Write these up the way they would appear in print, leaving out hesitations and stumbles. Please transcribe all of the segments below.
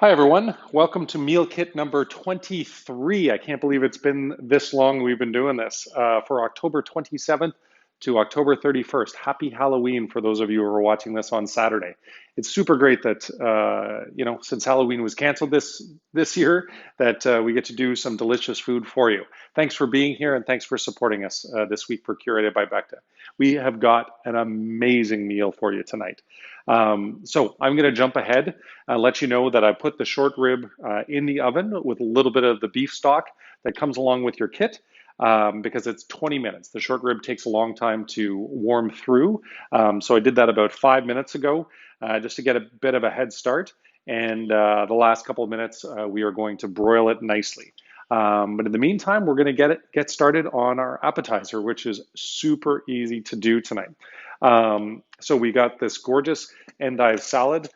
Hi, everyone. Welcome to meal kit number 23. I can't believe it's been this long we've been doing this for October 27th to October 31st. Happy Halloween for those of you who are watching this on Saturday. It's super great that, since Halloween was canceled this year, that we get to do some delicious food for you. Thanks for being here and thanks for supporting us this week for Curated by Beckta. We have got an amazing meal for you tonight. So I'm going to jump ahead and let you know that I put the short rib in the oven with a little bit of the beef stock that comes along with your kit because it's 20 minutes. The short rib takes a long time to warm through. So I did that about 5 minutes ago just to get a bit of a head start. And the last couple of minutes, we are going to broil it nicely. But in the meantime, we're going to get started on our appetizer, which is super easy to do tonight. So we got this gorgeous Endive salad.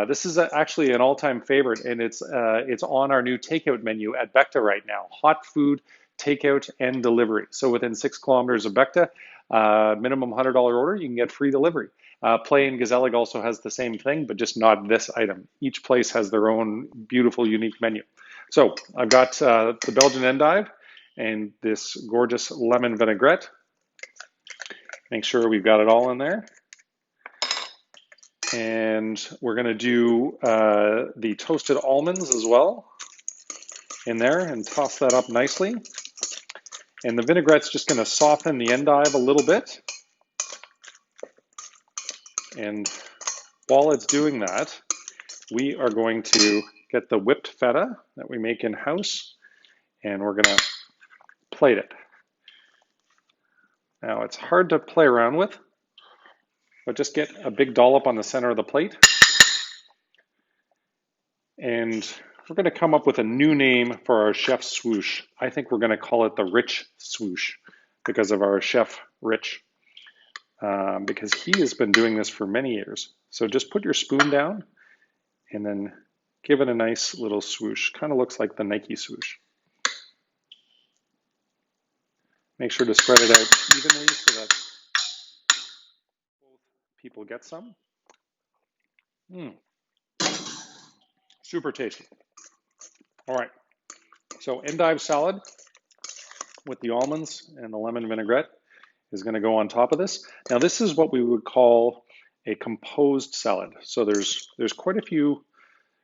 This is actually an all-time favorite, and it's on our new takeout menu at Beckta right now. Hot food, takeout, and delivery. So within 6 kilometers of Beckta, minimum $100 order, you can get free delivery. Play in Gezellig also has the same thing, but just not this item. Each place has their own beautiful, unique menu. So I've got the Belgian endive and this gorgeous lemon vinaigrette. Make sure we've got it all in there. And we're going to do the toasted almonds as well in there and toss that up nicely. And the vinaigrette's just going to soften the endive a little bit. And while it's doing that, we are going to get the whipped feta that we make in-house, and we're going to plate it. Now, it's hard to play around with, but just get a big dollop on the center of the plate. And we're going to come up with a new name for our chef swoosh. I think we're going to call it the Rich Swoosh because of our chef Rich, because he has been doing this for many years. So just put your spoon down and then give it a nice little swoosh. Kind of looks like the Nike swoosh. Make sure to spread it out evenly so that both people get some. Super tasty. All right, so endive salad with the almonds and the lemon vinaigrette is going to go on top of this. Now this is what we would call a composed salad. So there's quite a few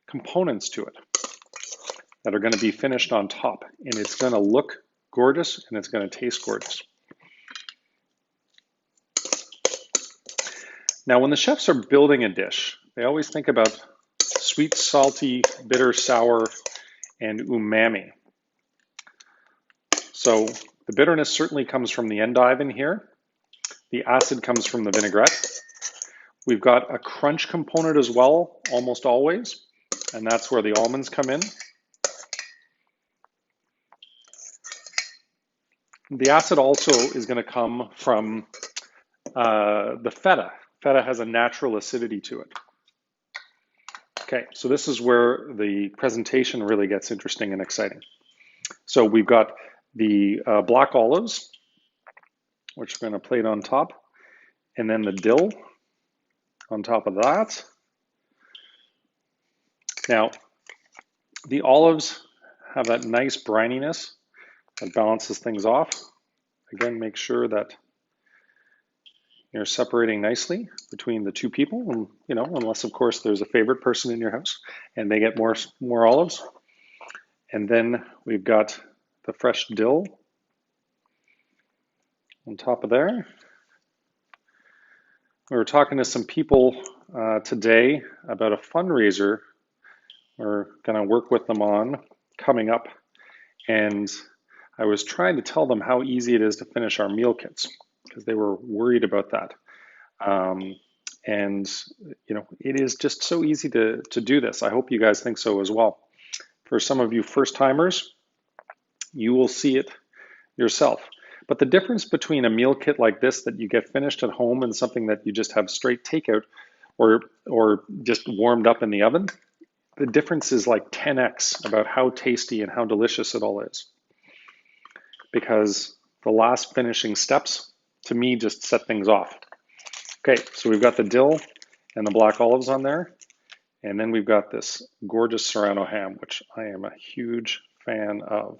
components to it that are going to be finished on top, and it's going to look gorgeous and it's going to taste gorgeous. Now when the chefs are building a dish, they always think about sweet, salty, bitter, sour, and umami. So the bitterness certainly comes from the endive in here. The acid comes from the vinaigrette. We've got a crunch component as well, almost always, and that's where the almonds come in. The acid also is going to come from the feta. Feta has a natural acidity to it. Okay, so this is where the presentation really gets interesting and exciting. So we've got the black olives, which we're going to plate on top, and then the dill on top of that. Now, the olives have that nice brininess that balances things off. Again, make sure that you're separating nicely between the two people, and unless of course there's a favorite person in your house and they get more olives. And then we've got the fresh dill on top of there. We were talking to some people today about a fundraiser we're going to work with them on coming up, and I was trying to tell them how easy it is to finish our meal kits because they were worried about that. And it is just so easy to do this. I hope you guys think so as well. For some of you first timers, you will see it yourself. But the difference between a meal kit like this that you get finished at home and something that you just have straight takeout or just warmed up in the oven, the difference is like 10x about how tasty and how delicious it all is. Because the last finishing steps, to me, just set things off. Okay, so we've got the dill and the black olives on there. And then we've got this gorgeous Serrano ham, which I am a huge fan of.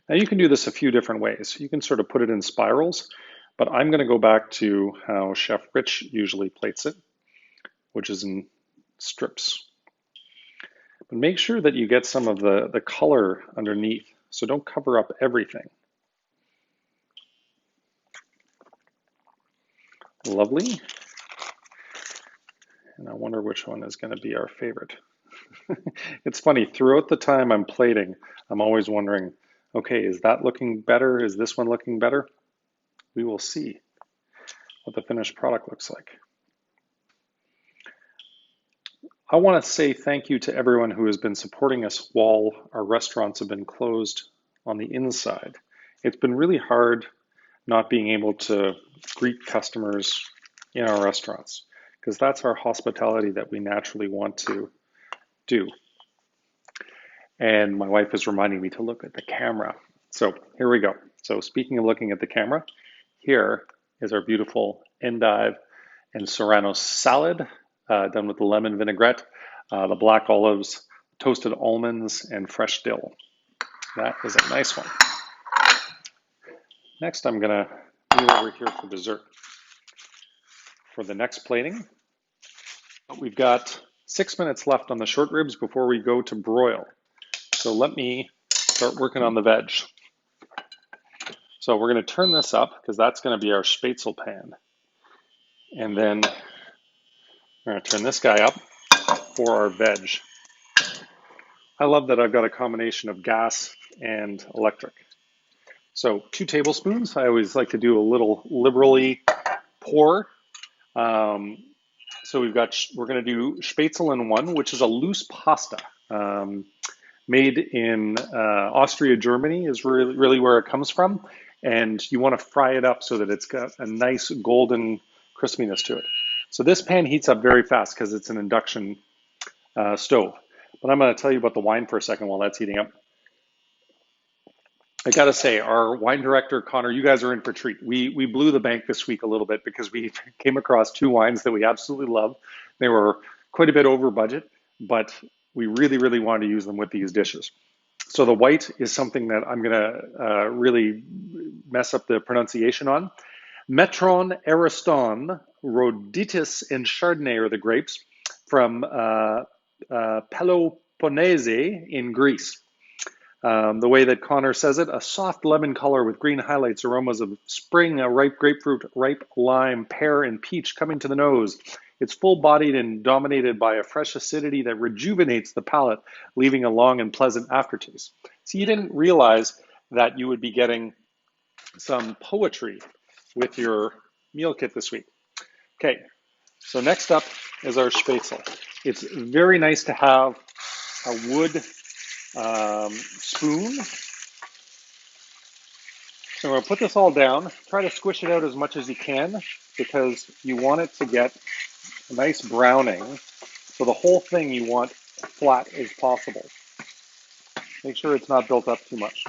Now you can do this a few different ways. You can sort of put it in spirals, but I'm going to go back to how Chef Rich usually plates it, which is in strips. But make sure that you get some of the color underneath, so don't cover up everything. Lovely. And I wonder which one is going to be our favorite. It's funny, throughout the time I'm plating, I'm always wondering, okay, is that looking better? Is this one looking better? We will see what the finished product looks like. I want to say thank you to everyone who has been supporting us while our restaurants have been closed on the inside. It's been really hard not being able to greet customers in our restaurants because that's our hospitality that we naturally want to do. And my wife is reminding me to look at the camera. So here we go. So speaking of looking at the camera, here is our beautiful endive and Serrano salad done with the lemon vinaigrette, the black olives, toasted almonds, and fresh dill. That is a nice one. Next, I'm gonna move over here for dessert. For the next plating, we've got 6 minutes left on the short ribs before we go to broil. So let me start working on the veg. So we're going to turn this up because that's going to be our spätzle pan. And then we're going to turn this guy up for our veg. I love that I've got a combination of gas and electric. So 2 tablespoons. I always like to do a little liberally pour. So we're going to do spätzle in 1, which is a loose pasta. Made in Austria, Germany is really where it comes from. And you want to fry it up so that it's got a nice golden crispiness to it. So this pan heats up very fast because it's an induction stove. But I'm going to tell you about the wine for a second while that's heating up. I got to say, our wine director, Connor, you guys are in for a treat. We blew the bank this week a little bit because we came across 2 wines that we absolutely love. They were quite a bit over budget, but we really wanted to use them with these dishes. So the white is something that I'm going to really mess up the pronunciation on. Metron, Ariston, Roditis, and Chardonnay are the grapes from Peloponnese in Greece. The way that Connor says it, a soft lemon color with green highlights, aromas of spring, a ripe grapefruit, ripe lime, pear, and peach coming to the nose. It's full-bodied and dominated by a fresh acidity that rejuvenates the palate, leaving a long and pleasant aftertaste. So you didn't realize that you would be getting some poetry with your meal kit this week. Okay, so next up is our spätzle. It's very nice to have a wood spoon. So I'm going to put this all down. Try to squish it out as much as you can because you want it to get a nice browning. So the whole thing you want flat as possible. Make sure it's not built up too much.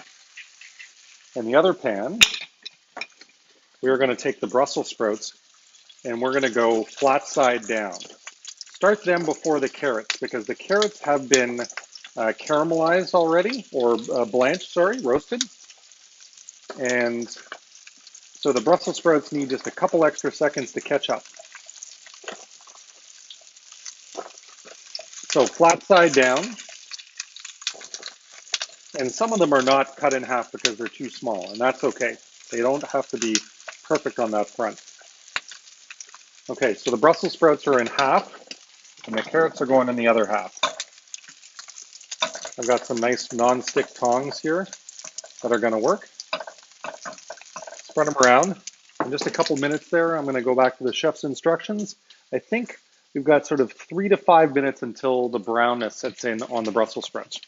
In the other pan, we're going to take the Brussels sprouts and we're going to go flat side down. Start them before the carrots because the carrots have been caramelized already, or blanched, sorry, roasted. And so the Brussels sprouts need just a couple extra seconds to catch up. So flat side down. And some of them are not cut in half because they're too small, and that's okay. They don't have to be perfect on that front. Okay, so the Brussels sprouts are in half, and the carrots are going in the other half. I've got some nice non-stick tongs here that are going to work. Spread them around. In just a couple minutes there, I'm going to go back to the chef's instructions. I think we've got sort of 3 to 5 minutes until the brownness sets in on the Brussels sprouts.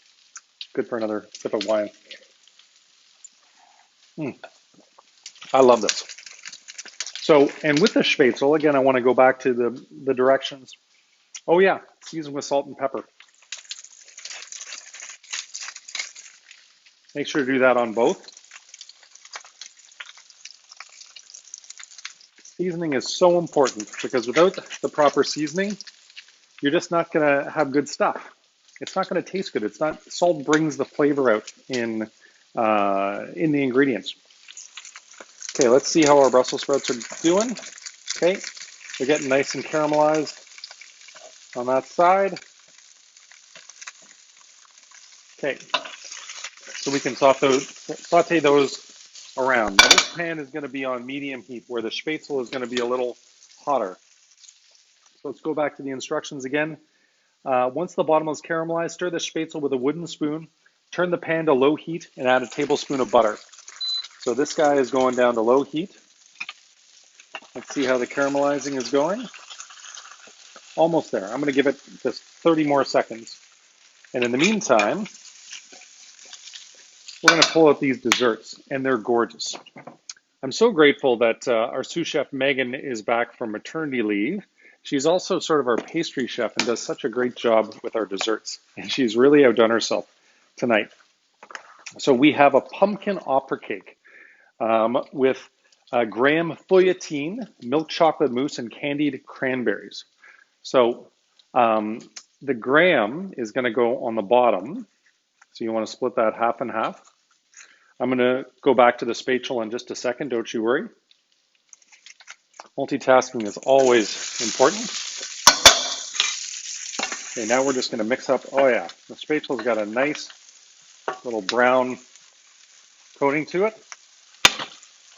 Good for another sip of wine. I love this. So, and with the spätzle, again, I want to go back to the directions. Oh yeah, season with salt and pepper. Make sure to do that on both. Seasoning is so important because without the proper seasoning, you're just not going to have good stuff. It's not going to taste good. It's not, salt brings the flavor out in the ingredients. Okay, let's see how our Brussels sprouts are doing. Okay, they're getting nice and caramelized on that side. Okay, so we can saute those around. Now this pan is going to be on medium heat where the spätzle is going to be a little hotter. So let's go back to the instructions again. Once the bottom is caramelized, stir the spätzle with a wooden spoon, turn the pan to low heat, and add a tablespoon of butter. So this guy is going down to low heat. Let's see how the caramelizing is going. Almost there. I'm going to give it just 30 more seconds. And in the meantime, we're going to pull out these desserts, and they're gorgeous. I'm so grateful that our sous chef Megan is back from maternity leave. She's also sort of our pastry chef and does such a great job with our desserts. And she's really outdone herself tonight. So we have a pumpkin opera cake with graham feuilletine, milk chocolate mousse, and candied cranberries. So the graham is going to go on the bottom. So you want to split that half and half. I'm going to go back to the spatula in just a second, don't you worry. Multitasking is always important. Okay, now we're just going to mix up. Oh yeah, the spatula's got a nice little brown coating to it.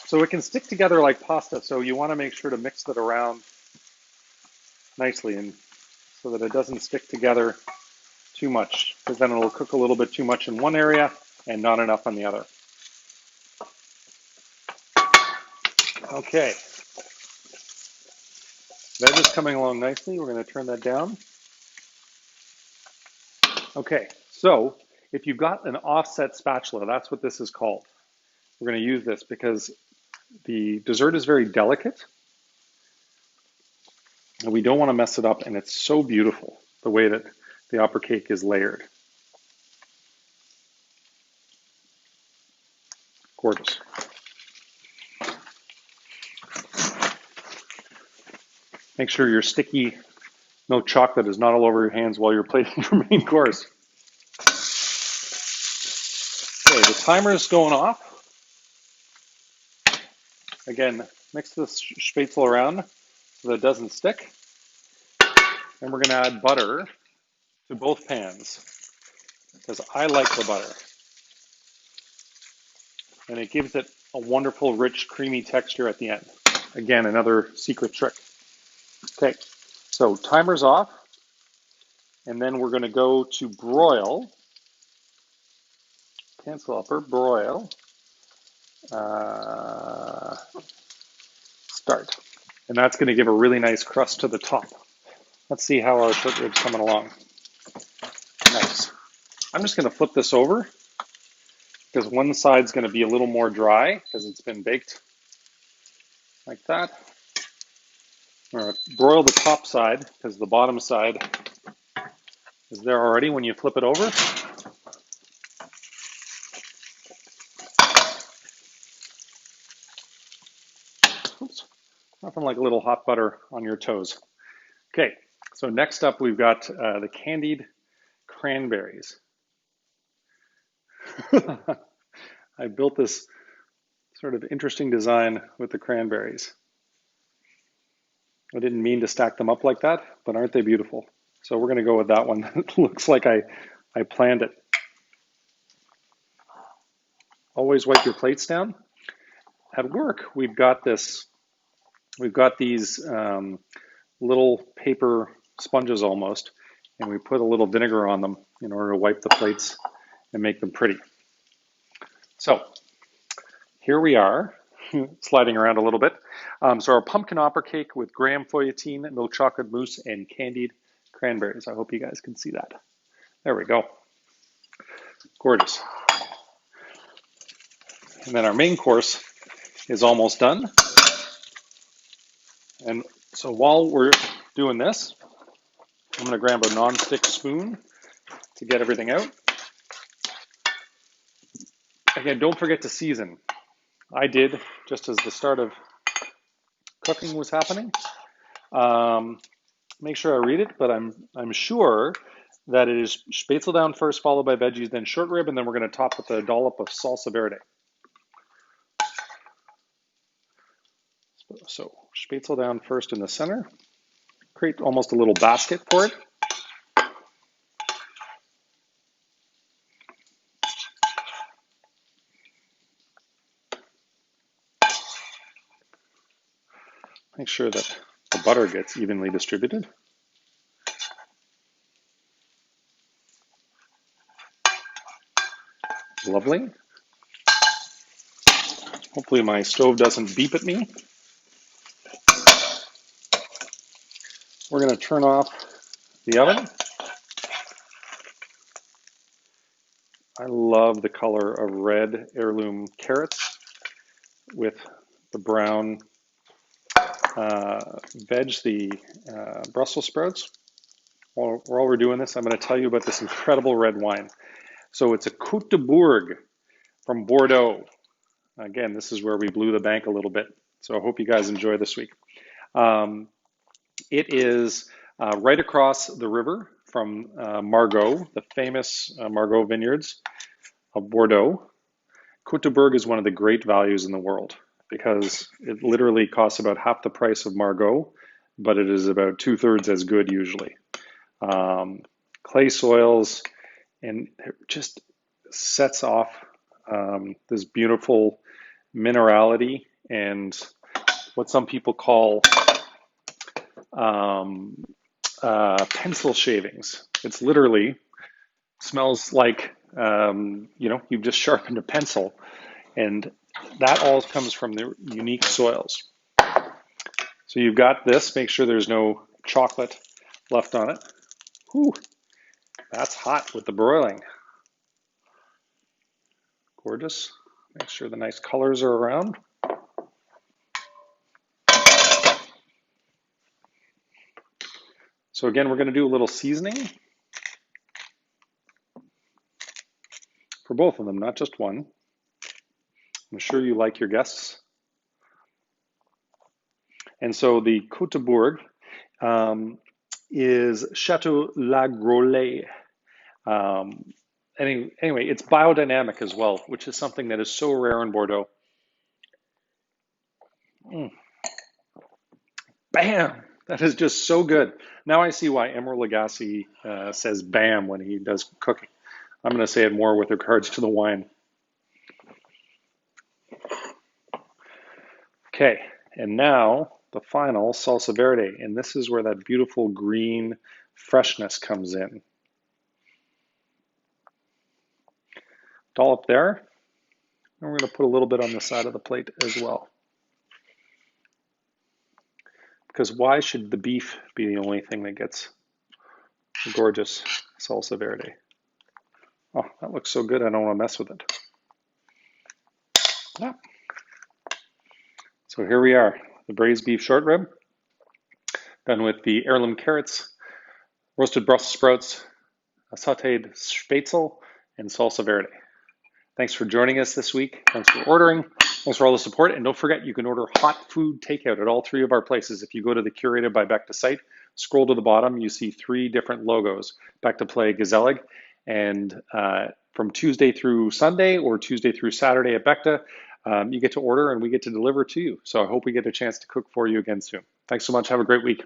So it can stick together like pasta, so you want to make sure to mix it around nicely and so that it doesn't stick together too much, because then it'll cook a little bit too much in one area and not enough on the other. Okay. Veg is coming along nicely. We're going to turn that down. Okay, so if you've got an offset spatula, that's what this is called. We're going to use this because the dessert is very delicate and we don't want to mess it up, and it's so beautiful the way that the opera cake is layered. Gorgeous. Make sure your sticky milk chocolate is not all over your hands while you're plating your main course. Okay, the timer is going off. Again, mix the spätzle around so that it doesn't stick. And we're going to add butter to both pans because I like the butter. And it gives it a wonderful, rich, creamy texture at the end. Again, another secret trick. Okay, so timer's off. And then we're going to go to broil. Cancel upper, broil. Start. And that's going to give a really nice crust to the top. Let's see how our short rib's coming along. Nice. I'm just going to flip this over because one side's going to be a little more dry because it's been baked like that. We're going to broil the top side because the bottom side is there already when you flip it over. Oops. Nothing like a little hot butter on your toes. Okay, so next up we've got the candied cranberries. I built this sort of interesting design with the cranberries. I didn't mean to stack them up like that, but aren't they beautiful? So we're going to go with that one. It looks like I planned it. Always wipe your plates down. At work, we've got these little paper sponges almost, and we put a little vinegar on them in order to wipe the plates and make them pretty. So here we are, sliding around a little bit. So our pumpkin opera cake with graham feuilletine, milk chocolate mousse, and candied cranberries. I hope you guys can see that. There we go. Gorgeous. And then our main course is almost done. And so while we're doing this, I'm going to grab a non-stick spoon to get everything out. Again, don't forget to season. I did just as the start of cooking was happening. make sure I read it, but I'm sure that it is spätzle down first, followed by veggies, then short rib, and then we're going to top with a dollop of salsa verde. So spätzle down first in the center. Create almost a little basket for it. Make sure that the butter gets evenly distributed. Lovely. Hopefully my stove doesn't beep at me. We're going to turn off the oven. I love the color of red heirloom carrots with the brown veg, the Brussels sprouts. While we're doing this, I'm going to tell you about this incredible red wine. So it's a Côte de Bourg from Bordeaux. Again, this is where we blew the bank a little bit. So I hope you guys enjoy this week. It is right across the river from Margaux, the famous Margaux vineyards of Bordeaux. Côte de Bourg is one of the great values in the world because it literally costs about half the price of Margaux, but it is about 2/3 as good usually. Clay soils, and it just sets off this beautiful minerality and what some people call pencil shavings. It's literally smells like you've just sharpened a pencil, and that all comes from the unique soils. So you've got this. Make sure there's no chocolate left on it. Whew, that's hot with the broiling. Gorgeous. Make sure the nice colors are around. So again, we're going to do a little seasoning for both of them, not just one. I'm sure you like your guests. And so the Côte de Bourg is Chateau La Grollet. Anyway, it's biodynamic as well, which is something that is so rare in Bordeaux. Bam! That is just so good. Now I see why Emeril Lagasse says bam when he does cooking. I'm going to say it more with regards to the wine. Okay, and now the final salsa verde, and this is where that beautiful green freshness comes in. Dollop there, and we're going to put a little bit on the side of the plate as well. Because why should the beef be the only thing that gets gorgeous salsa verde? Oh, that looks so good, I don't want to mess with it. Yeah. So here we are, the braised beef short rib, done with the heirloom carrots, roasted Brussels sprouts, a sauteed spätzle, and salsa verde. Thanks for joining us this week. Thanks for ordering. Thanks for all the support. And don't forget, you can order hot food takeout at all 3 of our places. If you go to the Curated by Beckta site, scroll to the bottom, you see 3 different logos, Beckta Play Gezellig. And from Tuesday through Sunday or Tuesday through Saturday at Beckta, you get to order and we get to deliver to you. So I hope we get a chance to cook for you again soon. Thanks so much. Have a great week.